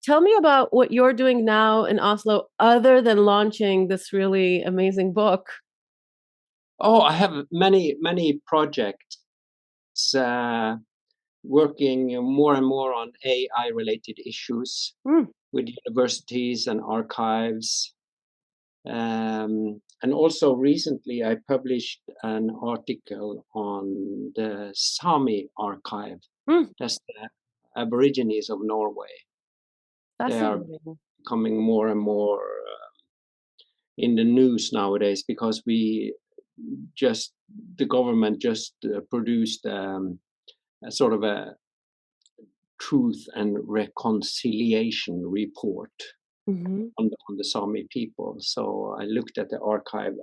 tell me about what you're doing now in Oslo, other than launching this really amazing book. Oh, I have many projects uh, working more and more on AI related issues Mm, with universities and archives. And also recently I published an article on the Sami archive. mm, That's the Aborigines of Norway. They are fascinating. becoming more and more in the news nowadays because just the government just produced a sort of a truth and reconciliation report Hmm. on the Sami people. So I looked at the archive,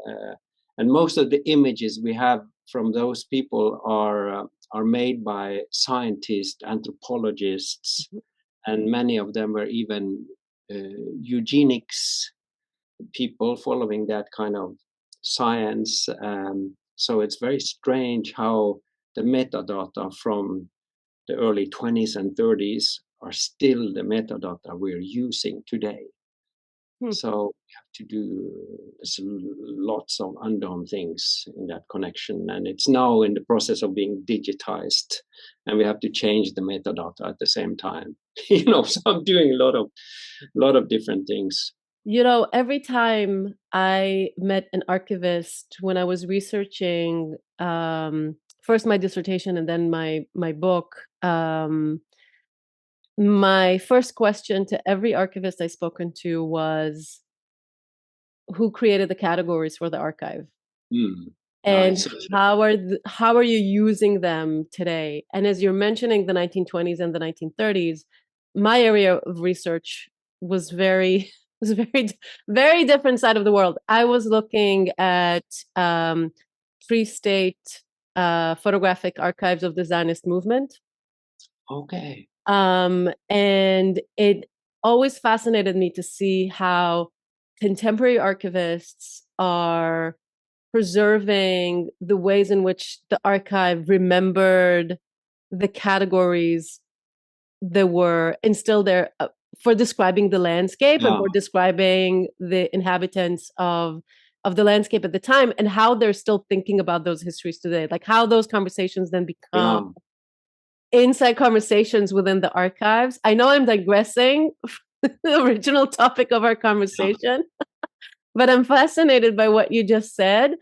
and most of the images we have from those people are made by scientists, anthropologists, and many of them were even eugenics people following that kind of science. So it's very strange how the metadata from the early 20s and 30s are still the metadata we're using today. Hmm. So we have to do lots of undone things in that connection, and it's now in the process of being digitized, and we have to change the metadata at the same time. So I'm doing a lot of different things. Every time I met an archivist when I was researching first my dissertation and then my book, my first question to every archivist I spoken to was, who created the categories for the archive? Mm. And It's how are you using them today? And as you're mentioning the 1920s and the 1930s, my area of research was very was very different side of the world. I was looking at pre-state photographic archives of the Zionist movement. okay. And it always fascinated me to see how contemporary archivists are preserving the ways in which the archive remembered the categories that were instilled there for describing the landscape and Yeah, for describing the inhabitants of the landscape at the time, and how they're still thinking about those histories today, like how those conversations then become yeah. inside conversations within the archives. I know I'm digressing from the original topic of our Yeah. conversation, but I'm fascinated by what you just said.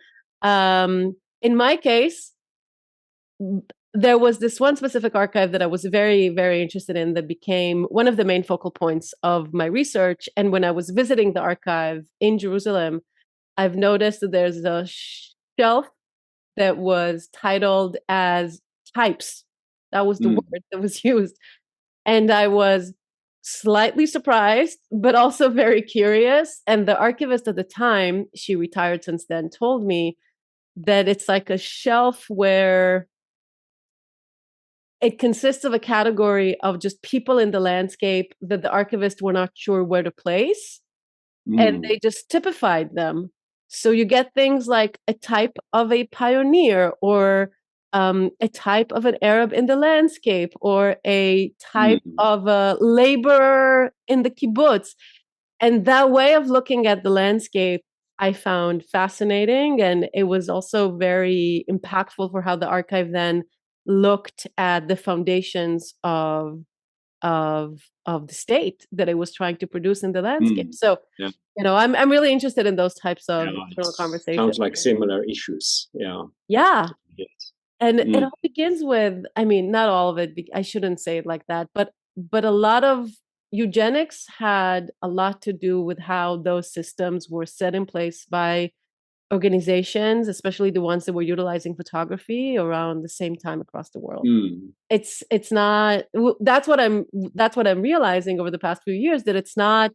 In my case, there was this one specific archive that I was very, very interested in that became one of the main focal points of my research. And when I was visiting the archive in Jerusalem, I've noticed that there's a shelf that was titled as types. That was the Mm. word that was used. And I was slightly surprised, but also very curious. And the archivist at the time, she retired since then, told me that it's like a shelf where it consists of a category of just people in the landscape that the archivists were not sure where to place. And Mm. they just typified them. So you get things like a type of a pioneer, or a type of an Arab in the landscape, or a type Mm. of a laborer in the kibbutz. And that way of looking at the landscape, I found fascinating. And it was also very impactful for how the archive then looked at the foundations of the state that it was trying to produce in the landscape. Mm. So, Yeah, I'm really interested in those types yeah. of It internal conversations. sounds like similar issues. Yeah. Yeah. Yes. And it Mm. all begins with, I mean, not all of it, I shouldn't say it like that, but a lot of eugenics had a lot to do with how those systems were set in place by organizations, especially the ones that were utilizing photography around the same time across the world. Mm. It's not, that's what I'm realizing over the past few years, that it's not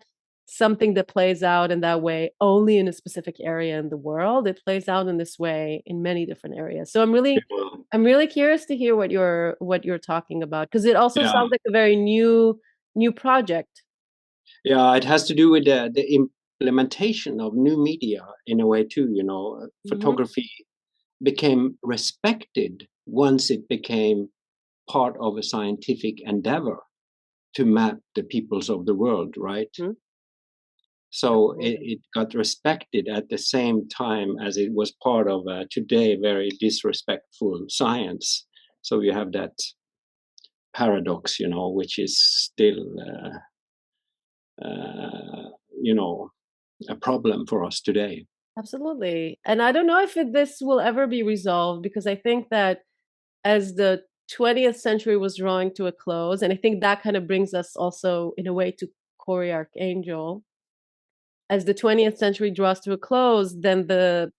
something that plays out in that way only in a specific area in the world. It plays out in this way in many different areas. So Yeah. I'm really curious to hear what you're talking about, because it also Yeah. sounds like a very new project. Yeah, it has to do with the implementation of new media in a way too. Hmm. Photography became respected once it became part of a scientific endeavor. to map the peoples of the world, right? Mm-hmm. So it got respected at the same time as it was part of today very disrespectful science. So you have that paradox, which is still, a problem for us today. Absolutely. And I don't know if this will ever be resolved, because I think that as the 20th century was drawing to a close, and I think that kind of brings us also in a way to Cory Arcangel, as the 20th century draws to a close, then the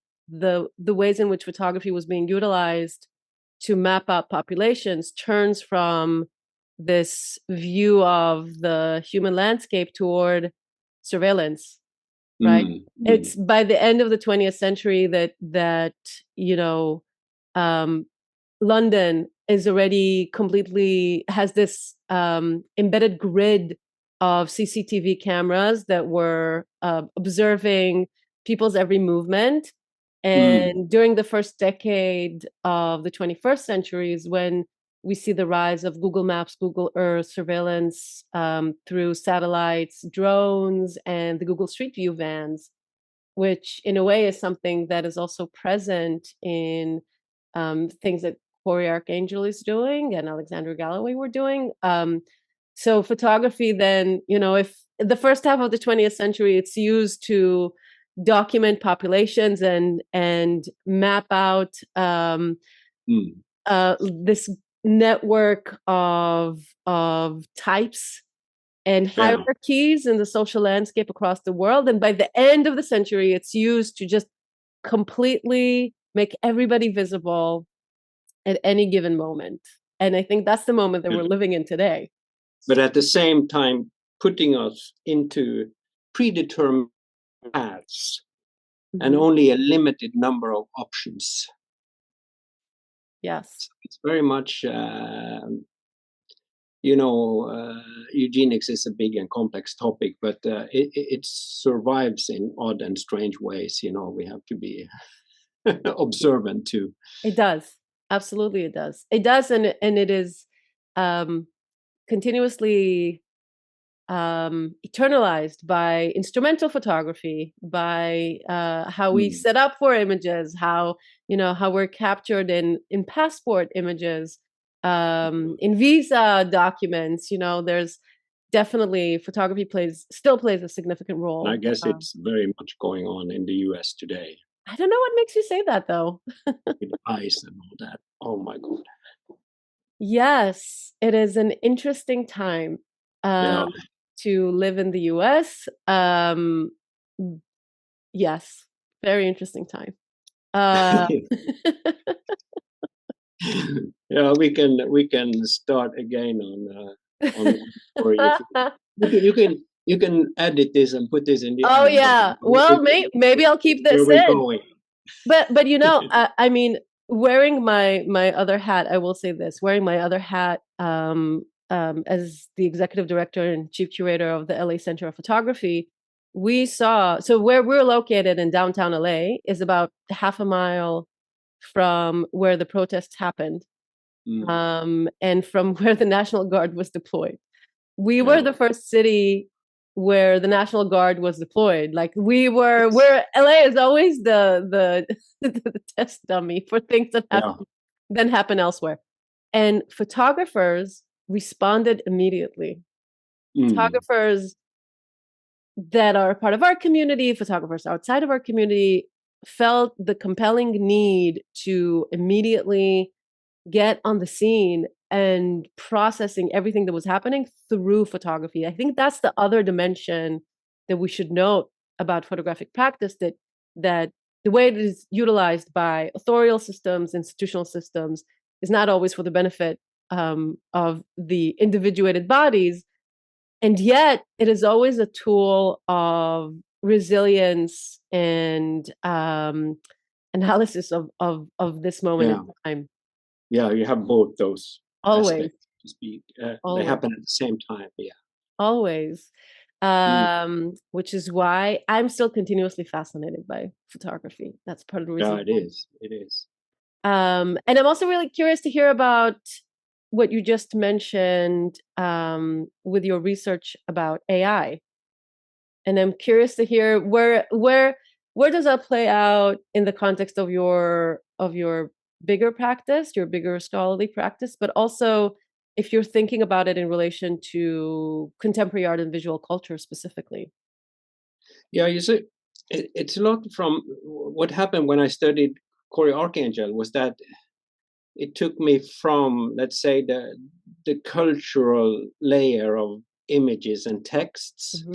ways in which photography was being utilized to map out populations turns from this view of the human landscape toward surveillance, right? It's by the end of the 20th century that London is already completely has this embedded grid of CCTV cameras that were observing people's every movement. And during the first decade of the 21st century is when we see the rise of Google Maps, Google Earth surveillance through satellites, drones, and the Google Street View vans, which in a way is something that is also present in things that Cory Arcangel is doing and Alexander Galloway were doing. So photography then, if the first half of the 20th century, it's used to document populations and map out this network of types and hierarchies in the social landscape across the world. And by the end of the century, it's used to just completely make everybody visible at any given moment. And I think that's the moment that we're living in today. But at the same time, putting us into predetermined paths and only a limited number of options. Yes. So it's very much, eugenics is a big and complex topic, but it survives in odd and strange ways. We have to be observant too. It does. Absolutely, it does. It does, and it is continuously eternalized by instrumental photography, by how we set up for images, how we're captured in passport images, in visa documents. There's definitely photography still plays a significant role. I guess it's very much going on in the US today. I don't know what makes you say that, though. With ice and all that. Oh my God. Yes, it is an interesting time to live in the US. Yes, very interesting time. Yeah, we can start again on or you can edit this and put this in the Oh yeah. Well, maybe I'll keep this in. Going. But I mean, wearing my other hat, I will say this: wearing my other hat as the executive director and chief curator of the LA Center of Photography, we saw. So where we're located in downtown LA is about half a mile from where the protests happened, and from where the National Guard was deployed. We were the first city where the National Guard was deployed. Like where LA is always the test dummy for things that happen elsewhere. And photographers responded immediately. Photographers that are part of our community, photographers outside of our community, felt the compelling need to immediately get on the scene and processing everything that was happening through photography. I think that's the other dimension that we should note about photographic practice, that the way it is utilized by authorial systems, institutional systems, is not always for the benefit of the individuated bodies. And yet it is always a tool of resilience and analysis of this moment in time. Yeah, you have both those always aspects to speak. They happen at the same time. Yeah, always. Which is why I'm still continuously fascinated by photography. That's part of the reason. Yeah, it is. And I'm also really curious to hear about what you just mentioned with your research about AI, and I'm curious to hear where does that play out in the context of your bigger practice, your bigger scholarly practice, but also if you're thinking about it in relation to contemporary art and visual culture specifically. Yeah, you see, it's a lot from what happened when I studied Cory Arcangel was that it took me from, let's say, the cultural layer of images and texts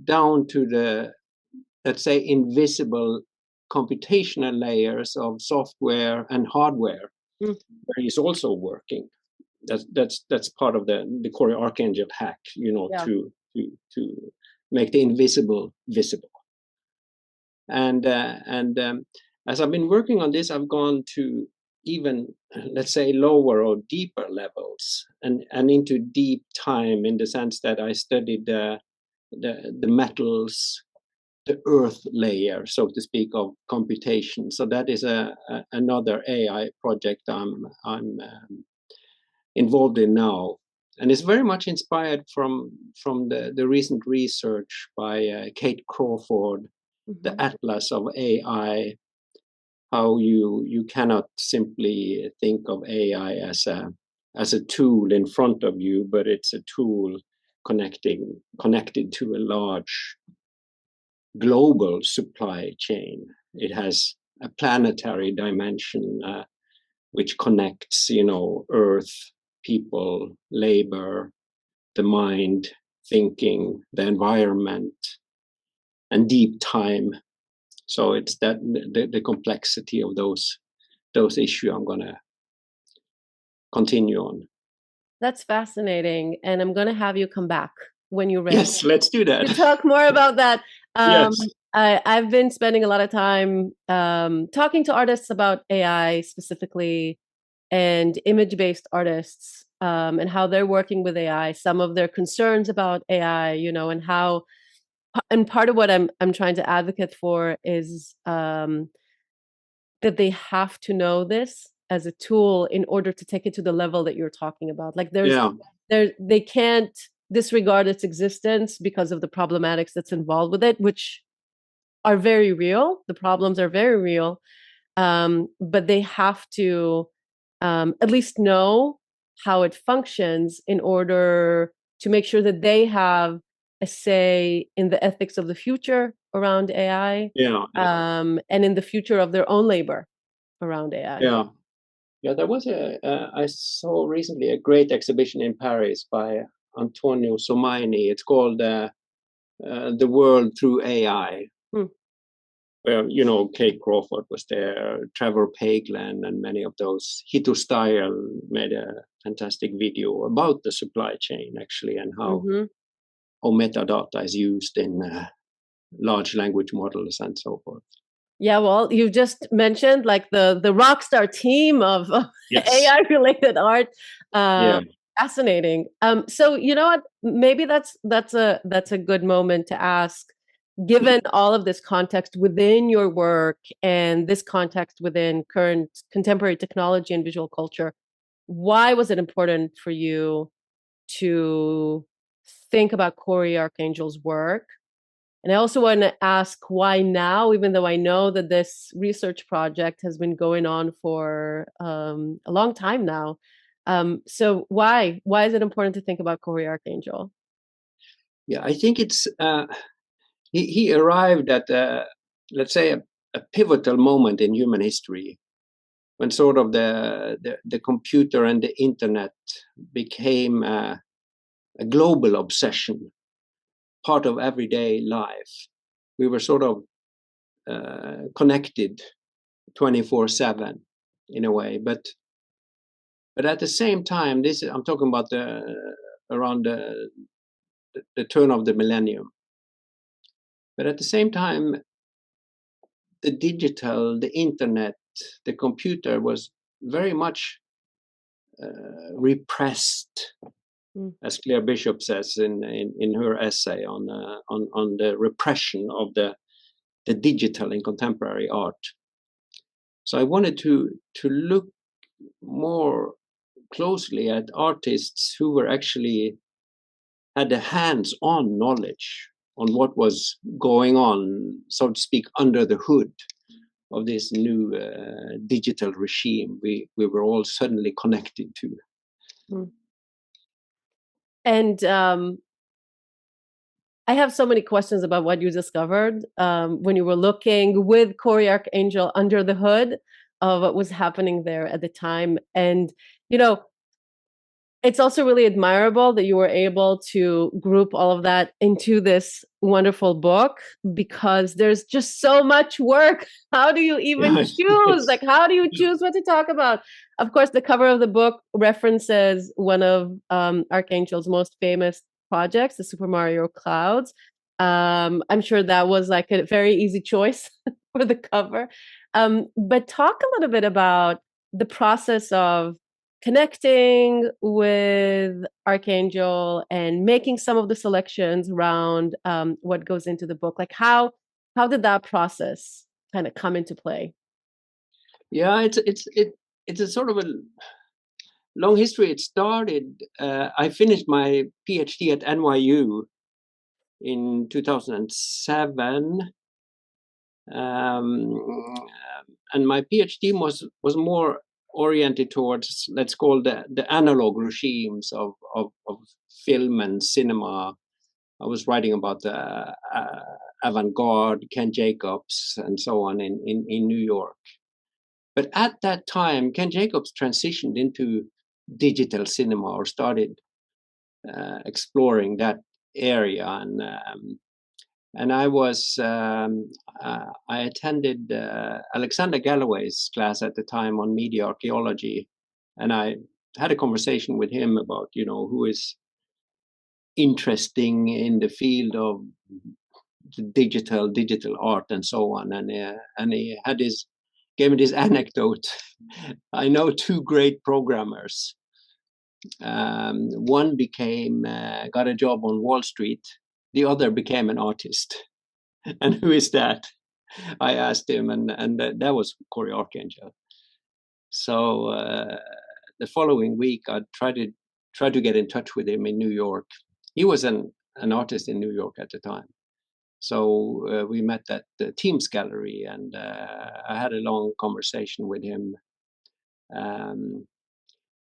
down to the, let's say, invisible computational layers of software and hardware, where he's also working. That's part of the Cory Arcangel hack, to make the invisible visible. And as I've been working on this, I've gone to even, let's say, lower or deeper levels and into deep time, in the sense that I studied the metals, the earth layer, so to speak, of computation. So that is another AI project I'm involved in now, and it's very much inspired from the recent research by Kate Crawford, the Atlas of AI. How you cannot simply think of AI as a tool in front of you, but it's a tool connected to a large global supply chain. It has a planetary dimension, which connects, Earth, people, labor, the mind, thinking, the environment, and deep time. So it's that the complexity of those issues I'm gonna continue on. That's fascinating, and I'm going to have you come back when you're ready. Yes, let's do that. To talk more about that. Yes. I've been spending a lot of time talking to artists about AI specifically, and image-based artists, and how they're working with AI, some of their concerns about AI, and how, and part of what I'm trying to advocate for is that they have to know this as a tool in order to take it to the level that you're talking about. Like they can't disregard its existence because of the problematics that's involved with it, which are very real. The problems are very real. But they have to at least know how it functions in order to make sure that they have a say in the ethics of the future around AI, and in the future of their own labor around AI. Yeah. There was I saw recently a great exhibition in Paris by Antonio Somaini. It's called The World Through AI. Where, Kate Crawford was there, Trevor Paglen, and many of those. Hito Style made a fantastic video about the supply chain, actually, and how metadata is used in large language models and so forth. Yeah, well, you just mentioned like the rockstar team of AI related art. Fascinating. So you know what? Maybe that's a good moment to ask, given all of this context within your work and this context within current contemporary technology and visual culture, why was it important for you to think about Cory Arcangel's work? And I also want to ask why now, even though I know that this research project has been going on for a long time now. So why is it important to think about Cory Arcangel? Yeah, I think it's he arrived at let's say a pivotal moment in human history, when sort of the computer and the internet became a global obsession, part of everyday life. We were sort of connected 24/7 in a way, but at the same time, I'm talking about around the turn of the millennium. But at the same time, the digital, the internet, the computer was very much repressed, as Claire Bishop says in her essay on the repression of the digital in contemporary art. So I wanted to look more closely at artists who were actually had a hands-on knowledge on what was going on, so to speak, under the hood of this new digital regime we were all suddenly connected to. Mm. And I have so many questions about what you discovered when you were looking with Cory Arcangel under the hood of what was happening there at the time. And, you know, it's also really admirable that you were able to group all of that into this wonderful book, because there's just so much work. How do you even choose? Like, how do you choose what to talk about? Of course, the cover of the book references one of Arcangel's most famous projects, the Super Mario Clouds. I'm sure that was like a very easy choice for the cover. But talk a little bit about the process of connecting with Arcangel and making some of the selections around what goes into the book. Like how did that process kind of come into play? Yeah, it's a sort of a long history. It started. I finished my PhD at NYU in 2007, and my PhD was more oriented towards, let's call the analog regimes of film and cinema. I was writing about the avant-garde, Ken Jacobs, and so on in New York. But at that time, Ken Jacobs transitioned into digital cinema, or started exploring that area, and I was I attended Alexander Galloway's class at the time on media archaeology, and I had a conversation with him about, you know, who is interesting in the field of digital art and so on, and he had gave me this anecdote. I know two great programmers. One got a job on Wall Street. The other became an artist. And who is that? I asked him, and that was Cory Arcangel. So the following week, I tried to get in touch with him in New York. He was an artist in New York at the time. So we met at the Teams Gallery, and I had a long conversation with him.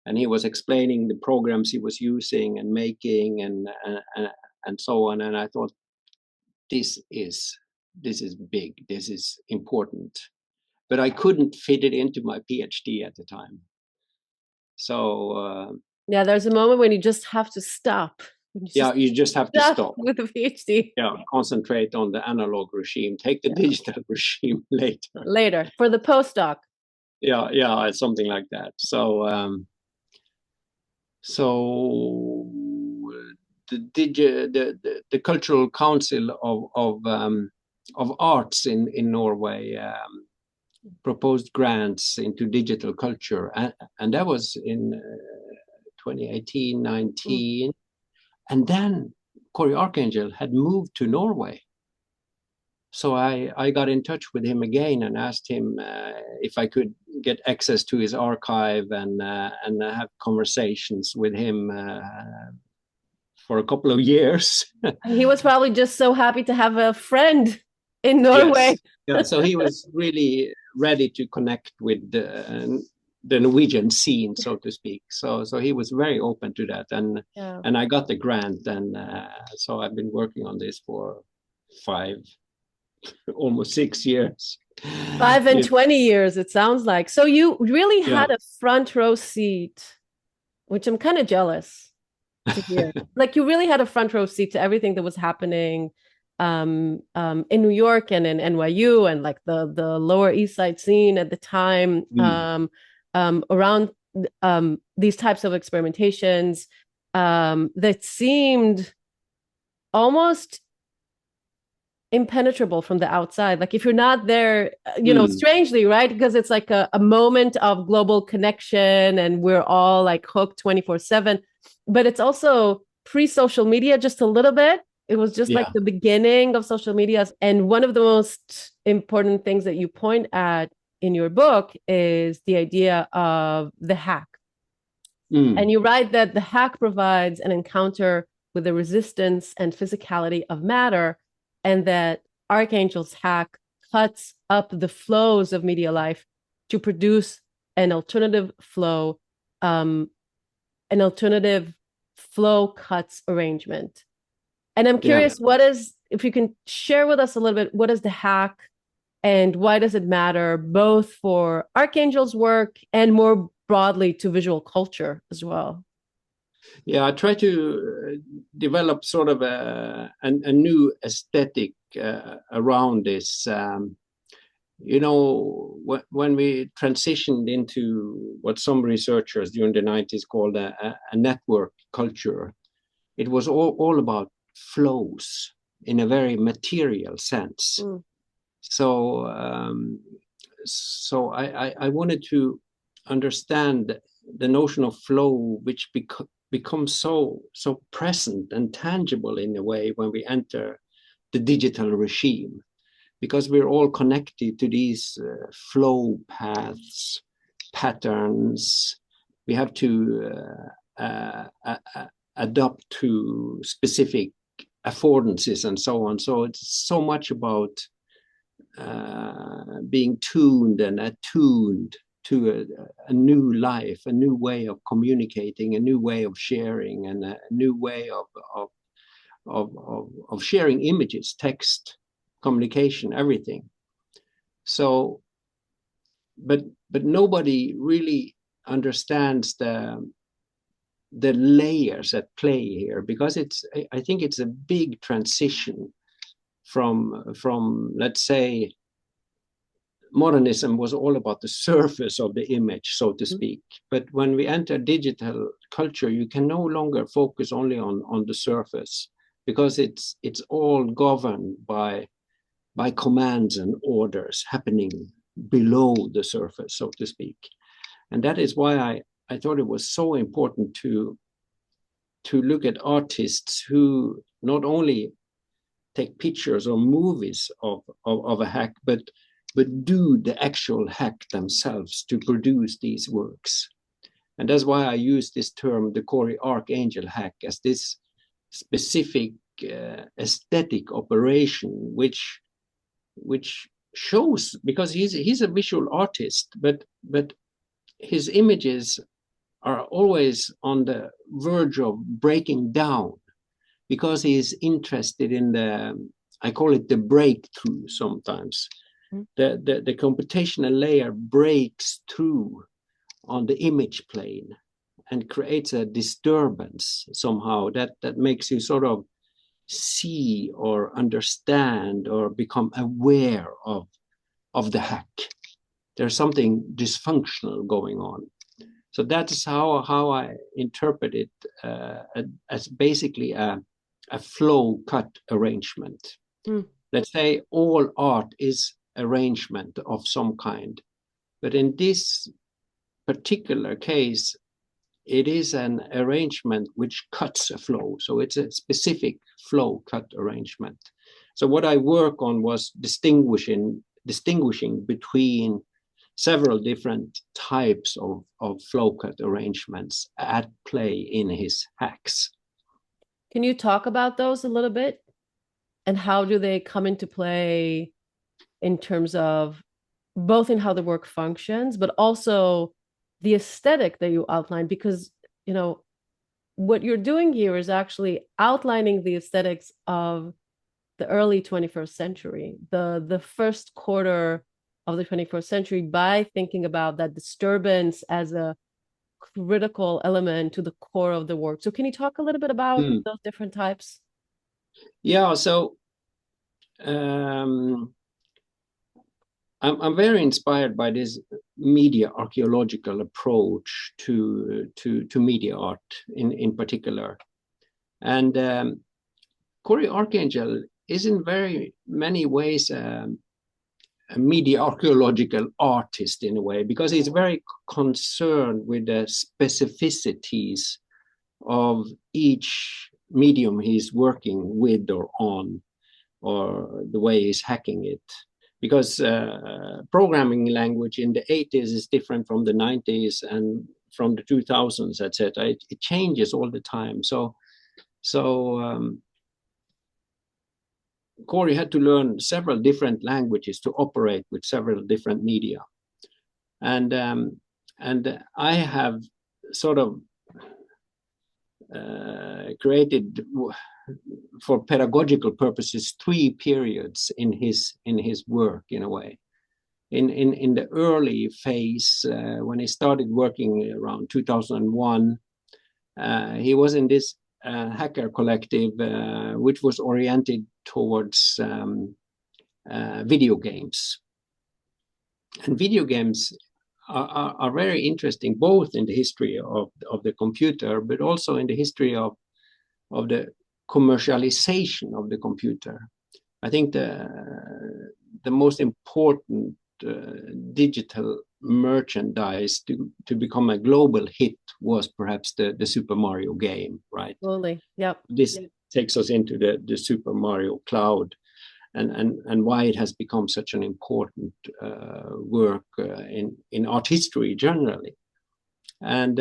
And he was explaining the programs he was using and making, and so on. And I thought, this is big, this is important. But I couldn't fit it into my PhD at the time. So yeah, there's a moment when you just have to stop. You just have to stop with the PhD. Yeah, concentrate on the analog regime. Take the digital regime later. Later for the postdoc. Yeah, something like that. So the Cultural Council of Arts in Norway proposed grants into digital culture, and that was in 2018-19. And then Cory Arcangel had moved to Norway. So I got in touch with him again and asked him if I could get access to his archive and have conversations with him for a couple of years. And he was probably just so happy to have a friend in Norway. Yes. Yeah, so he was really ready to connect with the Norwegian scene, so to speak. So he was very open to that, and I got the grant, and so I've been working on this for almost 6 years. 5 and 20 years, it sounds like. So you really had a front row seat, which I'm kind of jealous to hear. Like you really had a front row seat to everything that was happening in New York and in NYU and like the Lower East Side scene at the time. Around these types of experimentations that seemed almost impenetrable from the outside. Like if you're not there, you know, strangely, right? Because it's like a moment of global connection and we're all like hooked 24/7. But it's also pre-social media just a little bit. It was just like the beginning of social media. And one of the most important things that you point at in your book is the idea of the hack. And you write that the hack provides an encounter with the resistance and physicality of matter, and that Arcangel's hack cuts up the flows of media life to produce an alternative flow cuts arrangement. And I'm curious, if you can share with us a little bit, what is the hack and why does it matter both for Arcangel's work and more broadly to visual culture as well? Yeah, I try to develop sort of a new aesthetic around this. When we transitioned into what some researchers during the 90s called a network culture, it was all about flows in a very material sense. So I wanted to understand the notion of flow, which becomes so present and tangible in a way when we enter the digital regime, because we're all connected to these flow paths, patterns. We have to adapt to specific affordances and so on. So it's so much about being tuned and attuned to a new life, a new way of communicating, a new way of sharing, and a new way of sharing images, text, communication, everything. So, but nobody really understands the layers at play here, because I think it's a big transition from let's say, modernism was all about the surface of the image, so to speak. But when we enter digital culture, you can no longer focus only on the surface, because it's all governed by commands and orders happening below the surface, so to speak. And that is why I thought it was so important to look at artists who not only take pictures or movies of a hack, but do the actual hack themselves to produce these works. And that's why I use this term, the Cory Arcangel Hack, as this specific aesthetic operation, which shows, because he's a visual artist, but his images are always on the verge of breaking down, because he is interested in I call it the breakthrough sometimes. The computational layer breaks through on the image plane and creates a disturbance somehow that makes you sort of see or understand or become aware of the hack. There's something dysfunctional going on. So that's how I interpret it, as basically a flow cut arrangement. Let's say all art is arrangement of some kind, but in this particular case, it is an arrangement which cuts a flow. So it's a specific flow cut arrangement. So what I work on was distinguishing between several different types of flow cut arrangements at play in his hacks. Can you talk about those a little bit? And how do they come into play in terms of both in how the work functions, but also the aesthetic that you outlined? Because, what you're doing here is actually outlining the aesthetics of the early 21st century, the first quarter of the 21st century, by thinking about that disturbance as a critical element to the core of the work. So can you talk a little bit about those different types? Yeah, so I'm very inspired by this media archaeological approach to media art in particular. And Cory Arcangel is in very many ways a media archaeological artist in a way, because he's very concerned with the specificities of each medium he's working with or on, or the way he's hacking it. Because programming language in the 80s is different from the 90s, and from the 2000s, etc. It changes all the time. So Cory had to learn several different languages to operate with several different media, and I have sort of created, for pedagogical purposes, 3 periods in his work, in a way. In the early phase, when he started working around 2001, he was in this hacker collective, which was oriented towards video games. And video games are very interesting, both in the history of the computer, but also in the history of the commercialization of the computer. I think the most important digital merchandise to become a global hit was perhaps the Super Mario game, right? Absolutely. Yep. This takes us into the Super Mario cloud, and why it has become such an important work in art history generally. And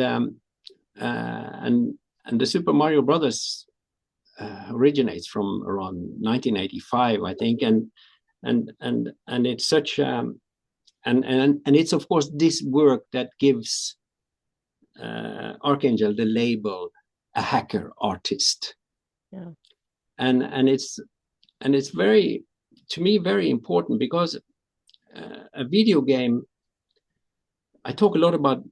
the Super Mario Brothers originates from around 1985, I think, and it's such and it's of course this work that gives Arcangel the label a hacker artist. Yeah. And it's very, to me, very important, because a video game, I talk a lot about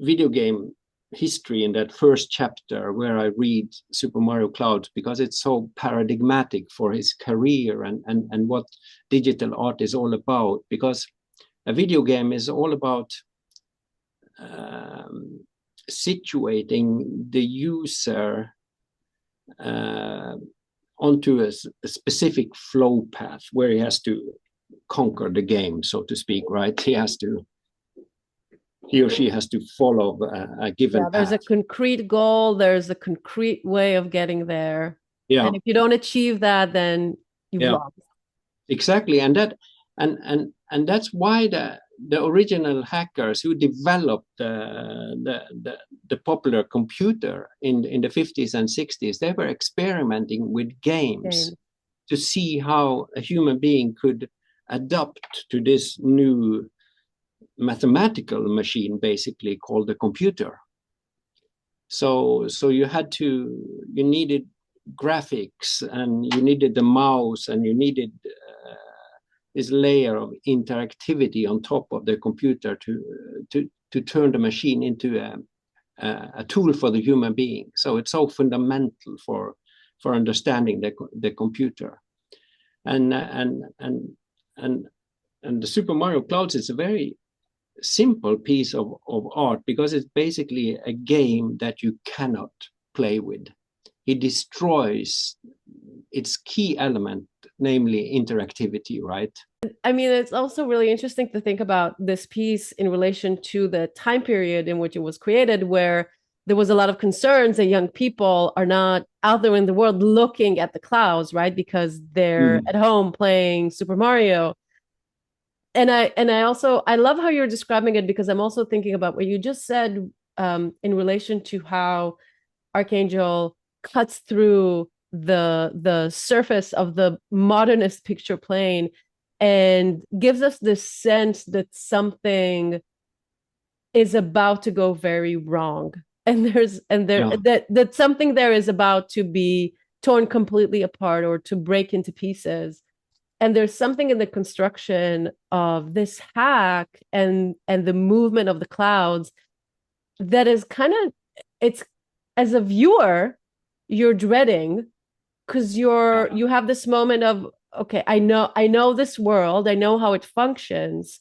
video game history in that first chapter where I read Super Mario Clouds, because it's so paradigmatic for his career and what digital art is all about. Because a video game is all about situating the user onto a specific flow path where he has to conquer the game, so to speak, right? He or she has to follow a given path. There's a concrete goal, there's a concrete way of getting there. Yeah. And if you don't achieve that, then you've lost. Exactly. And that's why the original hackers who developed the popular computer in the 50s and 60s, they were experimenting with games to see how a human being could adapt to this new mathematical machine, basically called the computer. So you needed graphics, and you needed the mouse, and you needed this layer of interactivity on top of the computer to turn the machine into a tool for the human being. So it's so fundamental for understanding the computer. And the Super Mario Clouds is a very simple piece of art, because it's basically a game that you cannot play with. It destroys its key element, namely interactivity, right? I mean, it's also really interesting to think about this piece in relation to the time period in which it was created, where there was a lot of concerns that young people are not out there in the world looking at the clouds, right? Because they're at home playing Super Mario. And I love how you're describing it, because I'm also thinking about what you just said in relation to how Arcangel cuts through the surface of the modernist picture plane and gives us this sense that something is about to go very wrong, and that something there is about to be torn completely apart or to break into pieces. And there's something in the construction of this hack and the movement of the clouds that is kind of, it's, as a viewer, you're dreading, because you have this moment of, okay, I know this world, I know how it functions,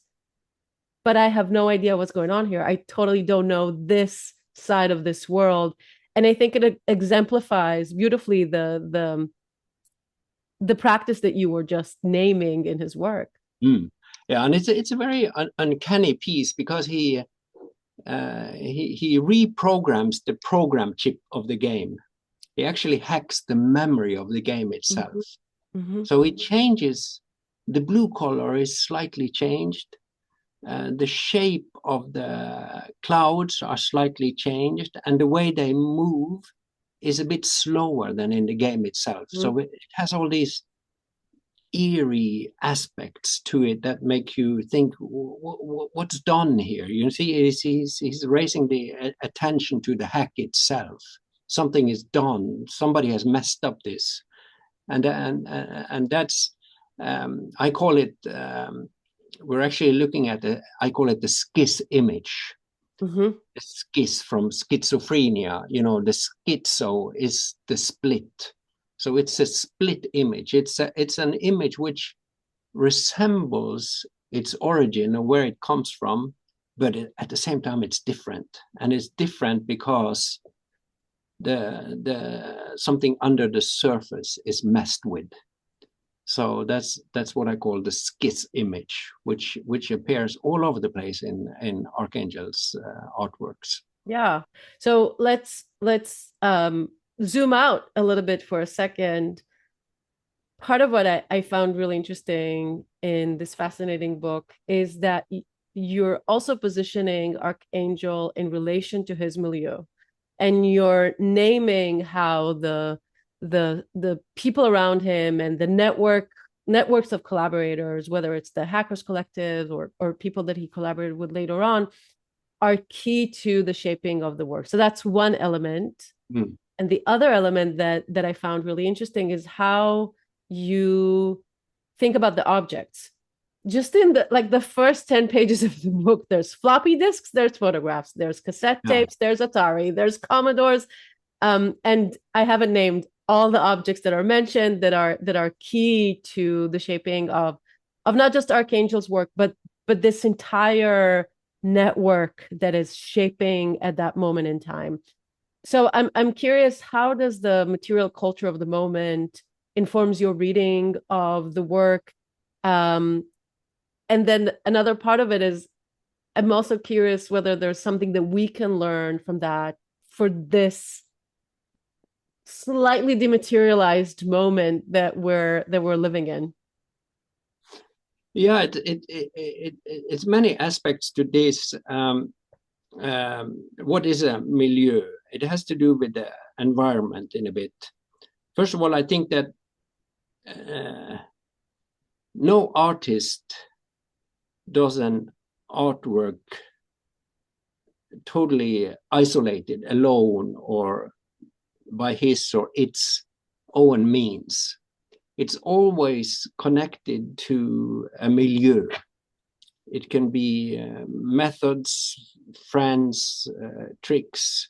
but I have no idea what's going on here. I totally don't know this side of this world. And I think it exemplifies beautifully the practice that you were just naming in his work. Yeah, and it's a very uncanny piece, because he reprograms the program chip of the game. He actually hacks the memory of the game itself. So it changes. The blue color is slightly changed, the shape of the clouds are slightly changed, and the way they move is a bit slower than in the game itself. Mm. So it has all these eerie aspects to it that make you think, what's done here? You see, he's raising the attention to the hack itself. Something is done. Somebody has messed up this, and that's I call it. We're actually looking at I call it the schiz image. Mm-hmm. The schiz from schizophrenia. You know, the schizo is the split. So it's a split image. It's an image which resembles its origin or where it comes from, but at the same time it's different. And it's different because the something under the surface is messed with. So that's what I call the schiz image, which appears all over the place in Arcangel's artworks. Yeah. So let's zoom out a little bit for a second. Part of what I found really interesting in this fascinating book is that you're also positioning Arcangel in relation to his milieu, and you're naming how the people around him and the networks of collaborators, whether it's the hackers collectives or people that he collaborated with later on, are key to the shaping of the work. So that's one element. And the other element that I found really interesting is how you think about the objects. Just in the first 10 pages of the book, there's floppy disks, there's photographs, there's cassette tapes, there's Atari, there's Commodores, and I haven't named all the objects that are mentioned that are key to the shaping of not just Arcangel's work, but this entire network that is shaping at that moment in time. So I'm curious, how does the material culture of the moment informs your reading of the work? And then another part of it is, I'm also curious whether there's something that we can learn from that for this slightly dematerialized moment that we're living in. Yeah, it's many aspects to this. What is a milieu? It has to do with the environment in a bit. First of all, I think that no artist does an artwork totally isolated, alone, or by his or its own means. It's always connected to a milieu. It can be methods, friends, tricks,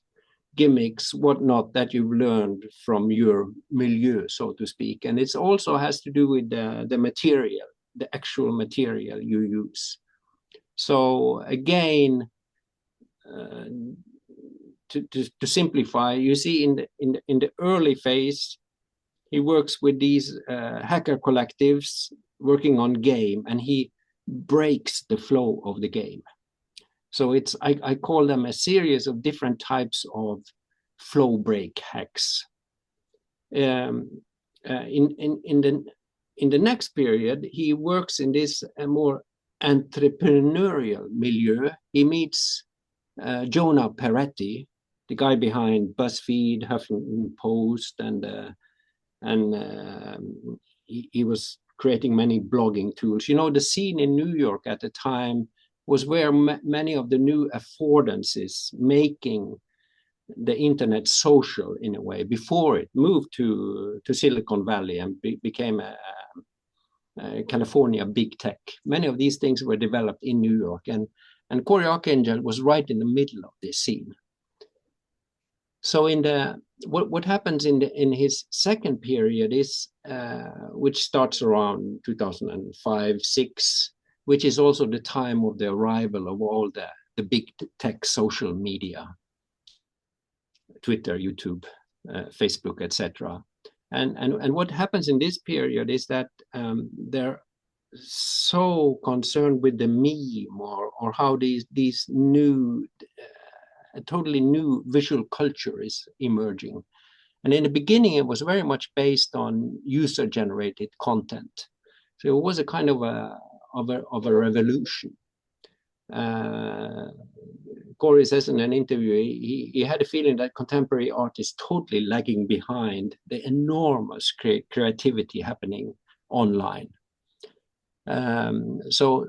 gimmicks, whatnot that you've learned from your milieu, so to speak. And it also has to do with the material, the actual material you use. So again, to simplify, you see in the early phase, he works with these hacker collectives working on game, and he breaks the flow of the game. So it's I call them a series of different types of flow break hacks. In the next period, he works in this more entrepreneurial milieu. He meets Jonah Peretti, the guy behind BuzzFeed, Huffington Post, and he was creating many blogging tools. You know, the scene in New York at the time was where many of the new affordances making the internet social in a way before it moved to Silicon Valley and became a California big tech. Many of these things were developed in New York, and Cory Arcangel was right in the middle of this scene. So what happens in his second period is which starts around 2005-06, which is also the time of the arrival of all the big tech social media, Twitter, YouTube, Facebook, etc. And what happens in this period is that they're so concerned with the meme or how these new a totally new visual culture is emerging. And in the beginning, it was very much based on user-generated content. So it was a kind of a revolution. Cory says in an interview, he had a feeling that contemporary art is totally lagging behind the enormous creativity happening online. So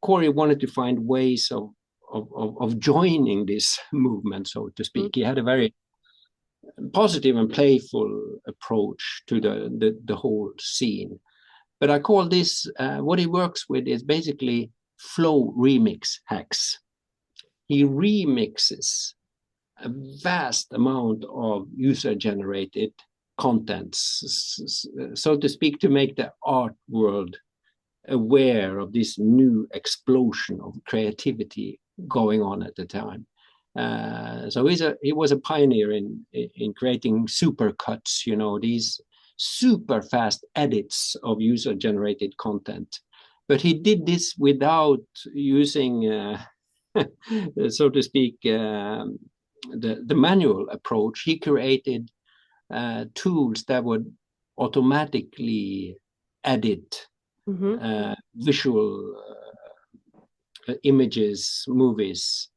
Cory wanted to find ways of joining this movement, so to speak. He had a very positive and playful approach to the whole scene. But I call this, what he works with is basically flow remix hacks. He remixes a vast amount of user-generated contents, so to speak, to make the art world aware of this new explosion of creativity going on at the time. So he was a pioneer in creating supercuts, you know, these super fast edits of user-generated content. But he did this without using, so to speak, the manual approach. He created tools that would automatically edit visual images, movies,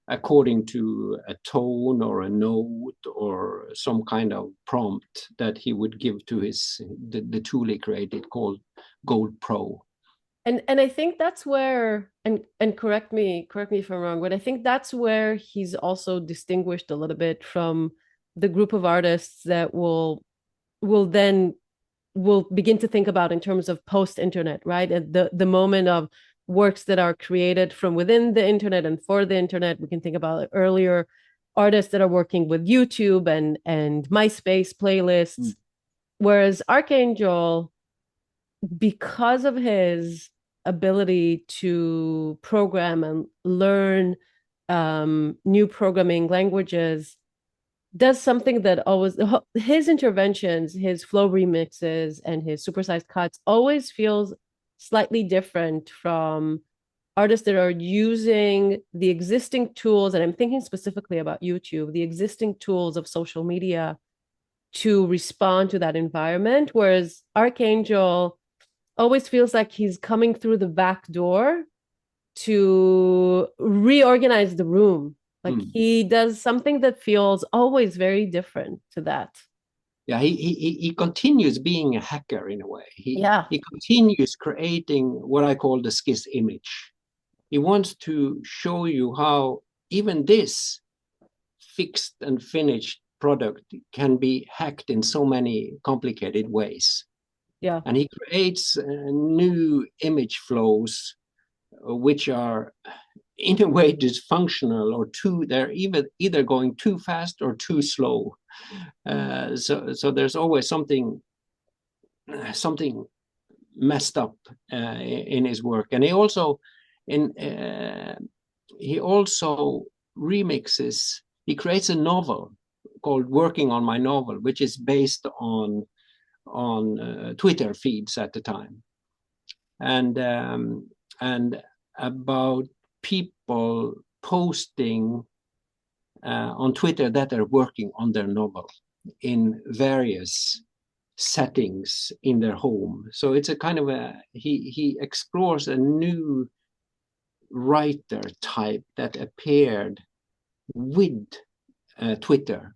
according to a tone or a note or some kind of prompt that he would give to the tool he created called Gold Pro. And I think that's where, and correct me if I'm wrong, but I think that's where he's also distinguished a little bit from the group of artists that will begin to think about in terms of post-internet, right? At the moment of works that are created from within the internet and for the internet. We can think about earlier artists that are working with YouTube and MySpace playlists. Whereas Arcangel, because of his ability to program and learn new programming languages, does something that always, his interventions, his flow remixes and his supersized cuts always feels slightly different from artists that are using the existing tools, and I'm thinking specifically about YouTube, the existing tools of social media to respond to that environment, whereas Arcangel always feels like he's coming through the back door to reorganize the room. Like he does something that feels always very different to that. Yeah, he continues being a hacker in a way. He continues creating what I call the skiss image. He wants to show you how even this fixed and finished product can be hacked in so many complicated ways. Yeah. And he creates new image flows, which are in a way dysfunctional or they're either going too fast or too slow. So there's always something messed up in his work. And he also remixes. He creates a novel called "Working on My Novel," which is based on Twitter feeds at the time, and about people posting on Twitter that they're working on their novel in various settings in their home. So it's a kind of he explores a new writer type that appeared with Twitter.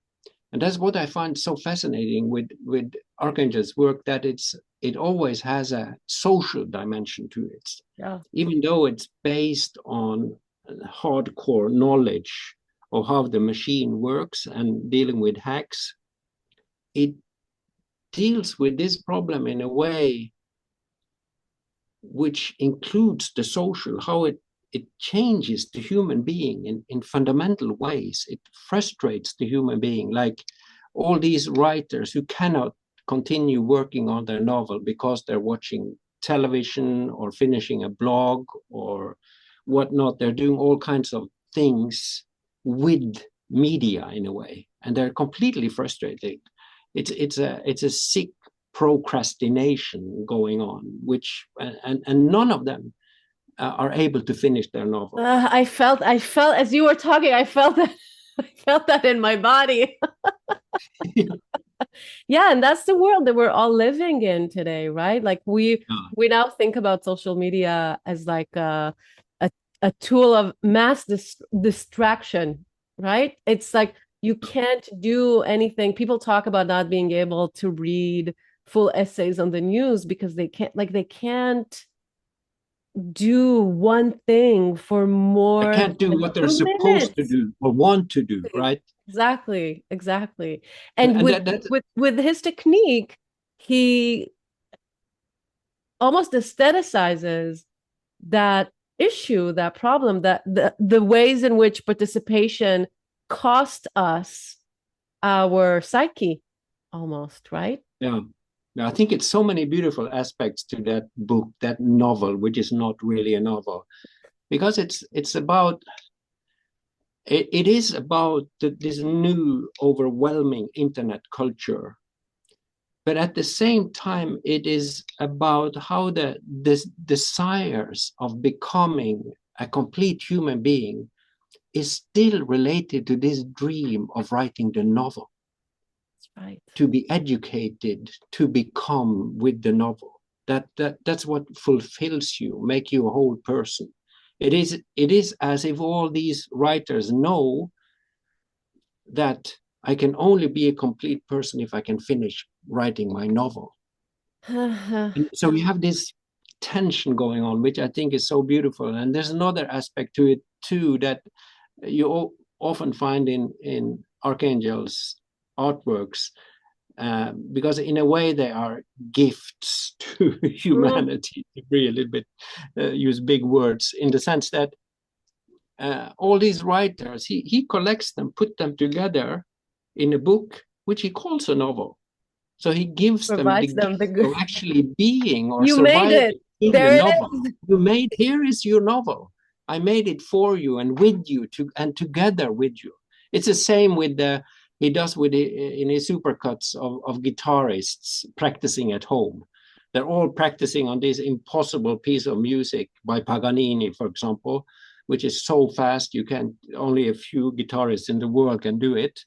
And that's what I find so fascinating with Arcangel's work, that it always has a social dimension to it. Yeah. Even though it's based on hardcore knowledge of how the machine works and dealing with hacks, it deals with this problem in a way which includes the social, how it changes the human being in fundamental ways. It frustrates the human being, like all these writers who cannot continue working on their novel because they're watching television or finishing a blog or whatnot. They're doing all kinds of things with media in a way, and they're completely frustrated. It's a sick procrastination going on, which and none of them are able to finish their novel. I felt as you were talking, I felt that in my body. Yeah, and that's the world that we're all living in today, right? Like we now think about social media as like a a tool of mass distraction, right? It's like you can't do anything. People talk about not being able to read full essays on the news because they can't do one thing for They more can't do than what they're 2 minutes. supposed to do or want to do, right? Exactly, exactly. And And with that with his technique, he almost aestheticizes that issue, that problem, that the ways in which participation cost us our psyche almost, right? yeah. Yeah, I think it's so many beautiful aspects to that book, that novel, which is not really a novel, because it's about it is about this new overwhelming internet culture, but at the same time it is about how the this desires of becoming a complete human being is still related to this dream of writing the novel. That's right. To be educated, to become with the novel. That's what fulfills you, make you a whole person. It is as if all these writers know that I can only be a complete person if I can finish writing my novel. And so you have this tension going on, which I think is so beautiful. And there's another aspect to it too that you often find in Archangel's artworks, because in a way they are gifts to humanity, to be a little bit use big words, in the sense that all these writers, he collects them, put them together in a book, which he calls a novel. So he gives them the Provides them the gift good. of actually being or You made it. surviving in the There it novel. is. You made, here is your novel. I made it for you and with you and together with you. It's the same with he does with in his supercuts of guitarists practicing at home. They're all practicing on this impossible piece of music by Paganini, for example, which is so fast you can only a few guitarists in the world can do it.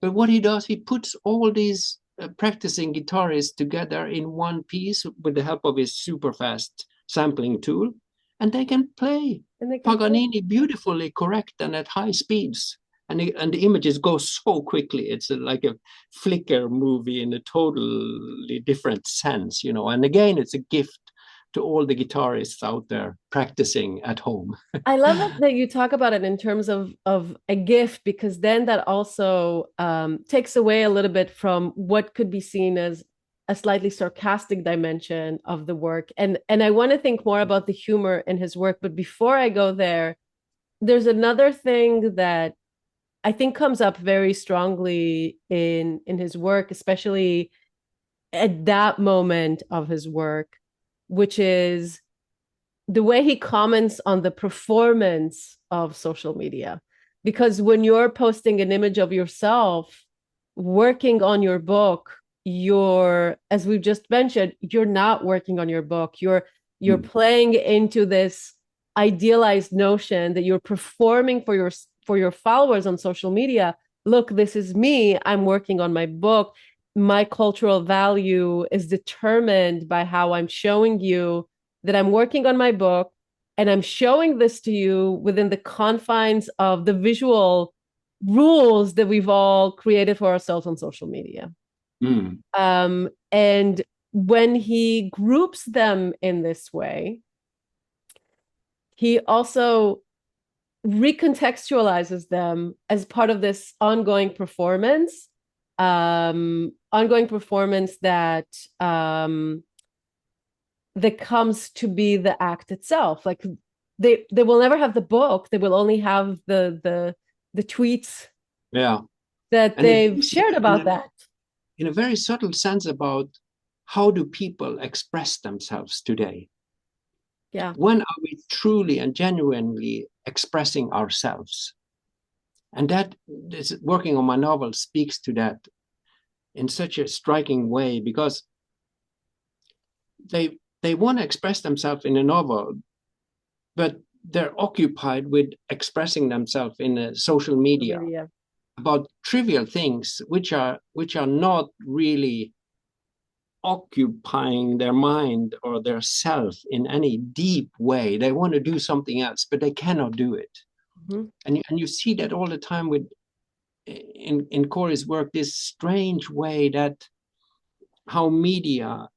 But what he does, he puts all these practicing guitarists together in one piece with the help of his super fast sampling tool, and they can play And they can play. Paganini beautifully correct and at high speeds. And the images go so quickly. It's like a flicker movie in a totally different sense, you know. And again, it's a gift to all the guitarists out there practicing at home. I love it that you talk about it in terms of a gift, because then that also takes away a little bit from what could be seen as a slightly sarcastic dimension of the work. And I want to think more about the humor in his work. But before I go there, there's another thing that I think comes up very strongly in his work, especially at that moment of his work, which is the way he comments on the performance of social media. Because when you're posting an image of yourself working on your book, you're, as we've just mentioned, you're not working on your book. You're playing into this idealized notion that you're performing for your followers on social media. Look, this is me. I'm working on my book. My cultural value is determined by how I'm showing you that I'm working on my book, and I'm showing this to you within the confines of the visual rules that we've all created for ourselves on social media. Mm. And when he groups them in this way, he also recontextualizes them as part of this ongoing performance that comes to be the act itself. Like they will never have the book. They will only have the tweets Yeah. that And it they've gives shared about that. in a very subtle sense about how do people express themselves today. Yeah. When are we truly and genuinely expressing ourselves? And that is, working on my novel speaks to that in such a striking way, because they want to express themselves in a novel, but they're occupied with expressing themselves in a social media Yeah. about trivial things which are not really occupying their mind or their self in any deep way. They want to do something else, but they cannot do it. Mm-hmm. And you see that all the time in Cory's work, this strange way that how media,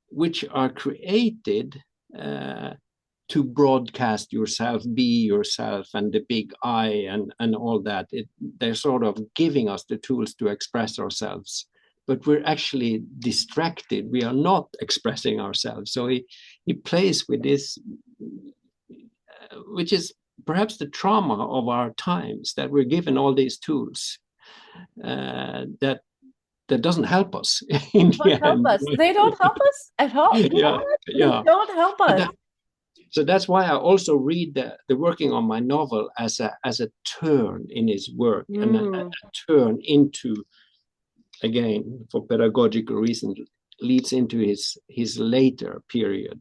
which are created to broadcast yourself, be yourself, and the big I and all that, they're sort of giving us the tools to express ourselves, but we're actually distracted. We are not expressing ourselves. So he plays with this, which is perhaps the trauma of our times, that we're given all these tools that doesn't help us in the end. They don't help us at all. They don't help us. So that's why I also read the working on my novel as a turn in his work, and a turn into, again, for pedagogical reasons, leads into his later period,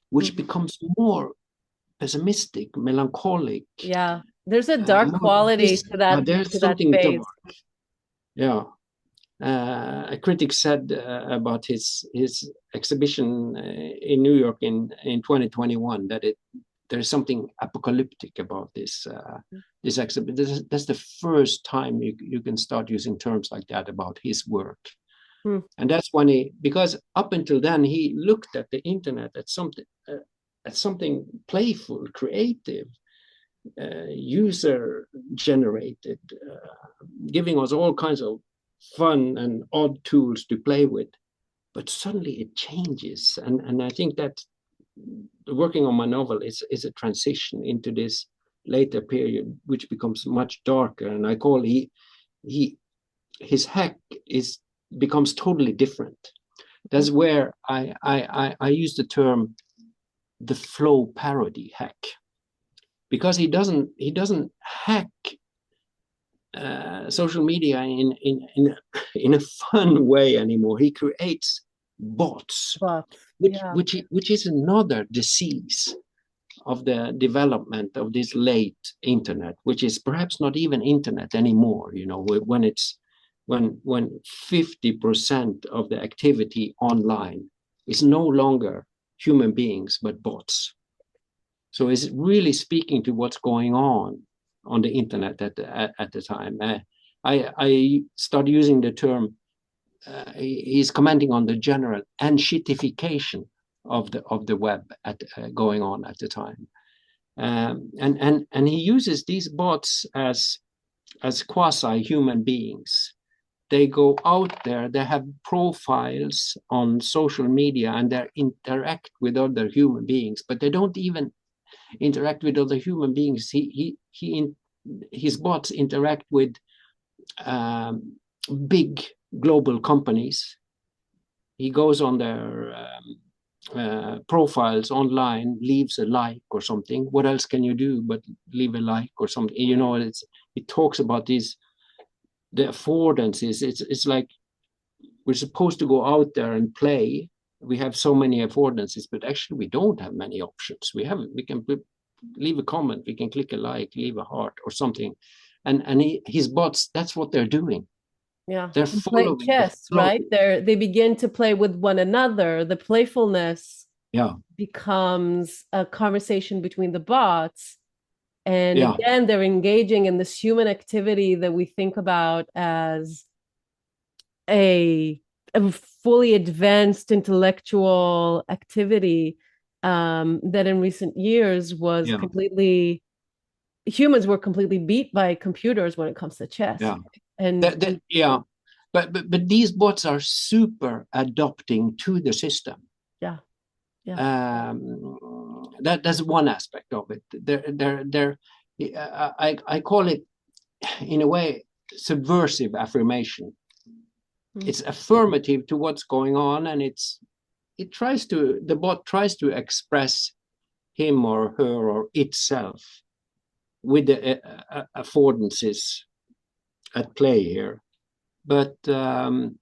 which becomes more pessimistic, melancholic. Yeah, there's a dark quality to that. There's something dark. Yeah. A critic said about his exhibition in New York in 2021 that there's something apocalyptic about this exhibition. That's the first time you can start using terms like that about his work. And that's when because up until then he looked at the internet at something playful, creative, user generated, giving us all kinds of fun and odd tools to play with. But suddenly it changes, and I think that working on my novel is a transition into this later period, which becomes much darker, and I call his hack becomes totally different. That's where I use the term the flow parody hack, because he doesn't hack social media in a fun way anymore. He creates bots, which is another disease of the development of this late internet, which is perhaps not even internet anymore. When 50% of the activity online is no longer human beings but bots. So it's really speaking to what's going on the internet at the time. I started using the term. He's commenting on the general anshitification of the web going on at the time, and he uses these bots as quasi-human beings. They go out there, they have profiles on social media, and they interact with other human beings, but they don't even interact with other human beings. His bots interact with big global companies. He goes on their profiles online, leaves a like or something. What else can you do but leave a like or something? It talks about the affordances. It's like we're supposed to go out there and play. We have so many affordances, but actually we don't have many options. We can leave a comment, we can click a like, leave a heart or something, and his bots, that's what they're doing. Yeah, they're following chess, right? They begin to play with one another. The playfulness becomes a conversation between the bots, and again, they're engaging in this human activity that we think about as a fully advanced intellectual activity that in recent years was humans were completely beat by computers when it comes to chess. But these bots are super adapting to the system. That's one aspect of it. I call it, in a way, subversive affirmation. It's affirmative to what's going on, and the bot tries to express him or her or itself with the affordances at play here. But in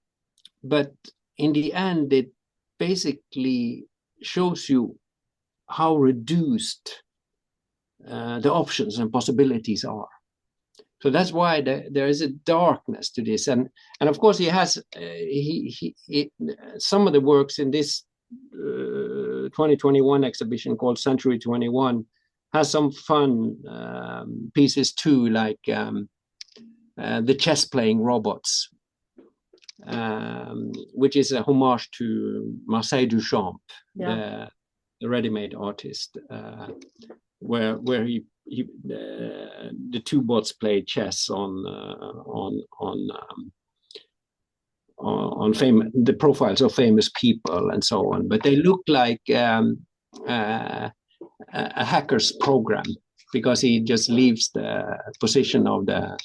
the end, it basically shows you how reduced the options and possibilities are. So that's why there is a darkness to this, and of course he has some of the works in this 2021 exhibition called Century 21 has some fun pieces too, like the chess playing robots, which is a homage to Marcel Duchamp, the ready-made artist, where the two bots play chess on the profiles of famous people and so on, but they look like a hacker's program, because he just leaves the position of the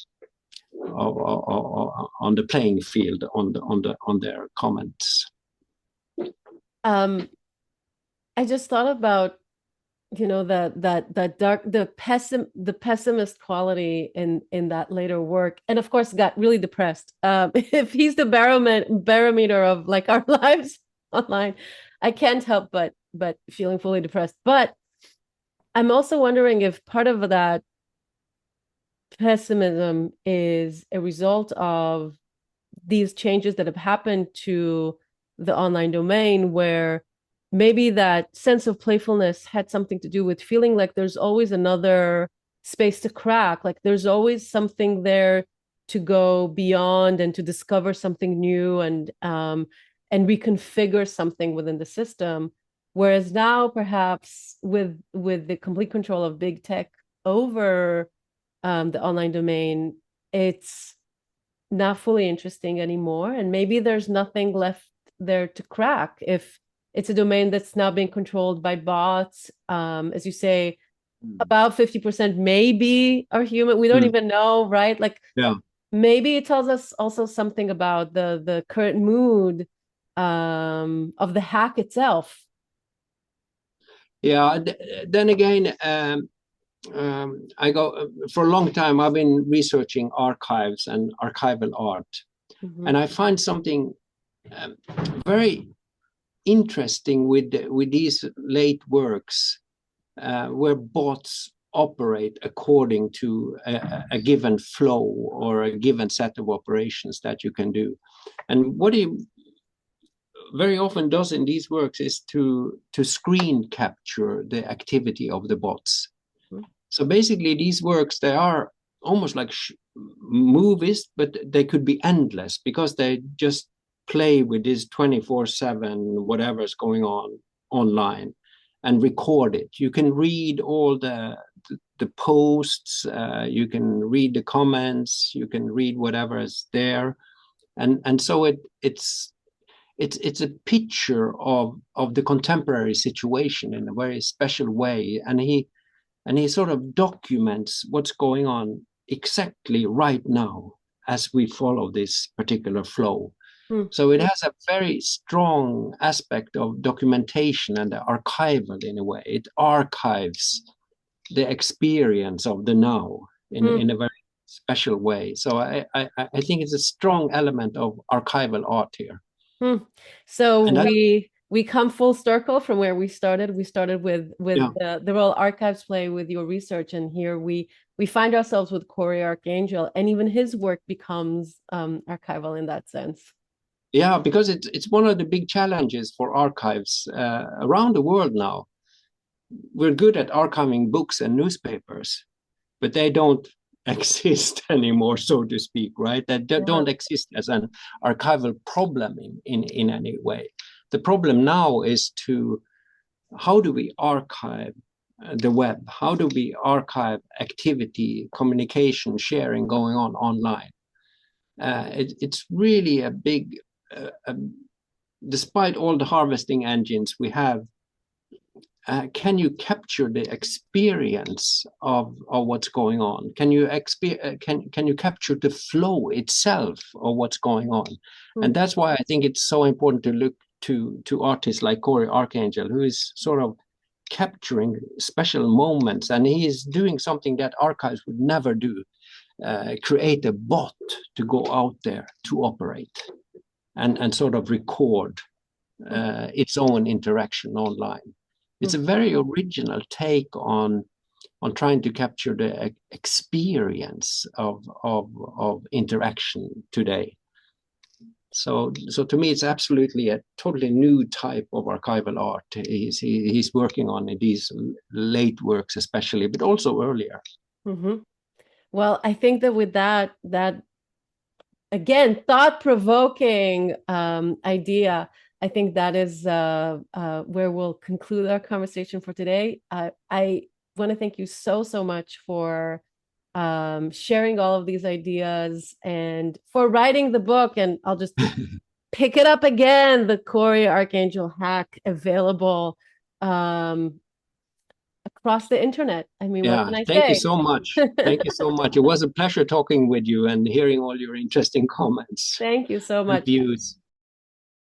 on the playing field on their comments. I just thought about, you know, that dark, the pessimist quality in that later work, and of course got really depressed. If he's the barometer of like our lives online, I can't help but feeling fully depressed. But I'm also wondering if part of that pessimism is a result of these changes that have happened to the online domain, where maybe that sense of playfulness had something to do with feeling like there's always another space to crack, like there's always something there to go beyond and to discover something new and reconfigure something within the system. Whereas now, perhaps with the complete control of big tech over the online domain, it's not fully interesting anymore, and maybe there's nothing left there to crack if it's a domain that's now being controlled by bots. As you say, about 50% maybe are human. We don't even know, right? Like, maybe it tells us also something about the current mood of the hack itself. Yeah. Then again, I go for a long time. I've been researching archives and archival art, and I find something very interesting with these late works, where bots operate according to a given flow or a given set of operations that you can do. And what he very often does in these works is to screen capture the activity of the bots. So basically these works, they are almost like movies, but they could be endless, because they just play with this 24/7 whatever's going on online and record it. You can read all the posts, you can read the comments, you can read whatever is there, and so it's a picture of the contemporary situation in a very special way, and he sort of documents what's going on exactly right now as we follow this particular flow. So it has a very strong aspect of documentation and archival in a way. It archives the experience of the now in a very special way. So I think it's a strong element of archival art here. So we come full circle from where we started. We started with the role archives play with your research, and here we find ourselves with Cory Arcangel, and even his work becomes archival in that sense. Yeah, because it's one of the big challenges for archives around the world now. We're good at archiving books and newspapers, but they don't exist anymore, so to speak, right? They don't exist as an archival problem in any way. The problem now is how do we archive the web? How do we archive activity, communication, sharing going on online? It's really a big, despite all the harvesting engines we have, can you capture the experience of what's going on? Can you capture the flow itself of what's going on? And that's why I think it's so important to look to artists like Cory Arcangel, who is sort of capturing special moments, and he is doing something that archives would never do. Create a bot to go out there to operate and sort of record its own interaction online. It's a very original take on on trying to capture the experience of interaction today. So to me, it's absolutely a totally new type of archival art he's working on in these late works, especially, but also earlier. Mm-hmm. Well, I think that with that again, thought-provoking idea, I think that is where we'll conclude our conversation for today. I want to thank you so much for sharing all of these ideas and for writing the book. And I'll just pick it up again, the Cory Arcangel Hack, available across the internet. I mean, what can I thank you say? so much. Thank you so much. It was a pleasure talking with you and hearing all your interesting comments Thank you so and much. views.